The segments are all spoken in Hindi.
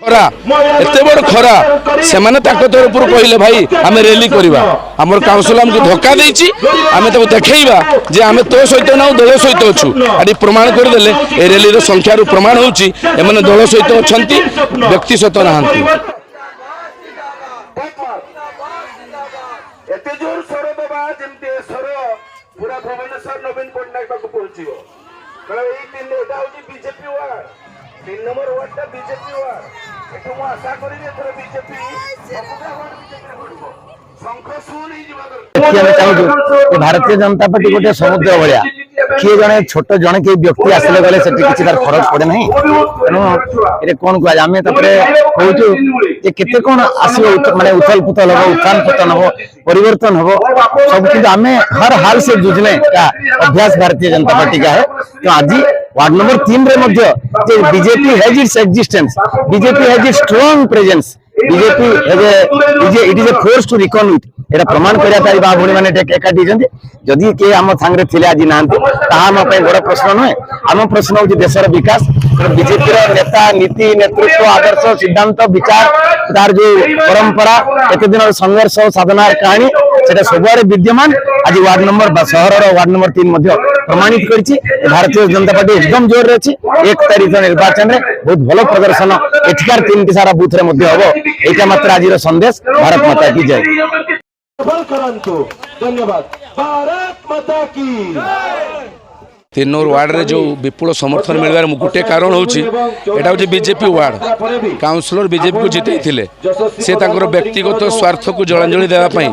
खरा एत बड़ खरा से तरफ कहले भाई आम रैली करवा आम काउंसिल आमको धक्का देती आम देखा जे आम तो सहित ना दल सहित अच्छु आदि प्रमाण करदे ए रैली संख्यार प्रमाण होची दल सहित अच्छा व्यक्ति सहित ना पूरा भुवनेश्वर नवीन पट्टनायक पहुंचो BJP ward 3 number ward BJP ward एठू मु आशा करी बीजेपी भारतीय जनता पार्टी गोटे समुद्र भाया किए जड़े छोट जड़े कई व्यक्ति आसले गले किसी तार फरक पड़े ना तेणु कौन कह आम कहूँ केते कौन आसो माने उथल पुथल हम उत्थान पतन हम परिवर्तन हम सब कि आम हर हाल से जूझने का अभ्यास भारतीय जनता पार्टी का है। तो आज वार्ड नंबर 3 रे BJP has its existence, BJP has its strong presence, BJP it is a force to reckon with एटा प्रमाण करिया तारी बा भणी माने एकाठी जंदे जदि के आम सांगरे थिले आज नांते ताहा हम पे बड़ प्रश्न नय। आम प्रश्न होची देशर विकास बीजेपी रो नेता नीति नेतृत्व आदर्श सिद्धांत विचार तार जो परंपरा एते दिन संघर्ष साधनार कहानी सेटा सबुआरे विद्यमान आज वार्ड नंबर शहर वार्ड नंबर 3 मध्य प्रमाणित करछि। भारतीय जनता पार्टी एकदम जोर रे अछि 1 तारीख निर्वाचन रे बहुत भलो प्रदर्शन एठिकार 3 टी सारा बूथ रे मध्य हबो एटा मात्र आजिर संदेश। भारत माता की जय। धन्यवाद। भारत माता की 3 नंबर वार्ड रे जो विपुल समर्थन मिलवार गोटे कारण होची एटा होची बीजेपी वार्ड काउंसिलर बीजेपी को जितै थिले से ताकर व्यक्तिगत स्वार्थ को जलांजलि देवा पई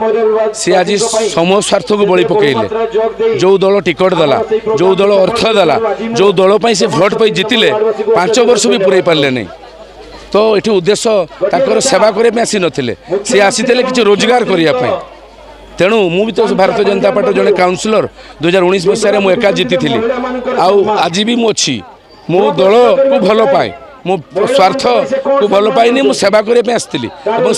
से आज समूह स्वार्थ को बळी पकेइले। जो दल टिकट दला जो दल अर्थ दला जो दल पई से भोट पई जितिले 5 वर्ष भी पुरै पारले नै। तो एठी उद्देश्य ताकर सेवा करे में आसी नथिले से आसीथिले किछ रोजगार करिया पई। तेणु मु भी तो भारतीय जनता पार्टी जड़े काउंसिलर 2019 मसीह मुझे एका जीति थी आज भी मुझी मो दल को भल पाए मो स्वार्थ को भल पाइनी मु सेवा करने आसती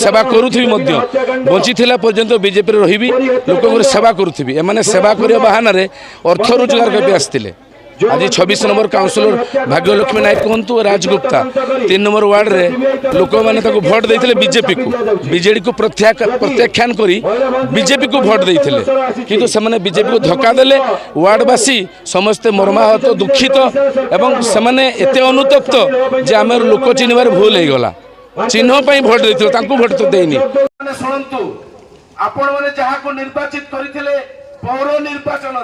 सेवा करुथी बंची पर्यंत बीजेपी रही लोक सेवा करुथी एमाने सेवा करने बाहाना अर्थ रोजगार करने आसते। आज 26 नंबर काउंसिलर भाग्यलक्ष्मी नायक कहतु राजगुप्ता 3 नंबर वार्ड रे लोक मैंने भोट देते बीजेपी को बीजेडी को प्रत्याख्यान करी बीजेपी को भोट देते किंतु से बीजेपी को धक्का देले वार्डवासी समस्ते मर्माहत दुखित एवं से एत अनुतप्त जे आम लोक चिन्हबार भूल हो गला चिन्ह भोट देते भोट तो देनी निर्वाचित करते पौर निर्वाचन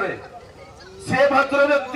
से भद्र व्यक्ति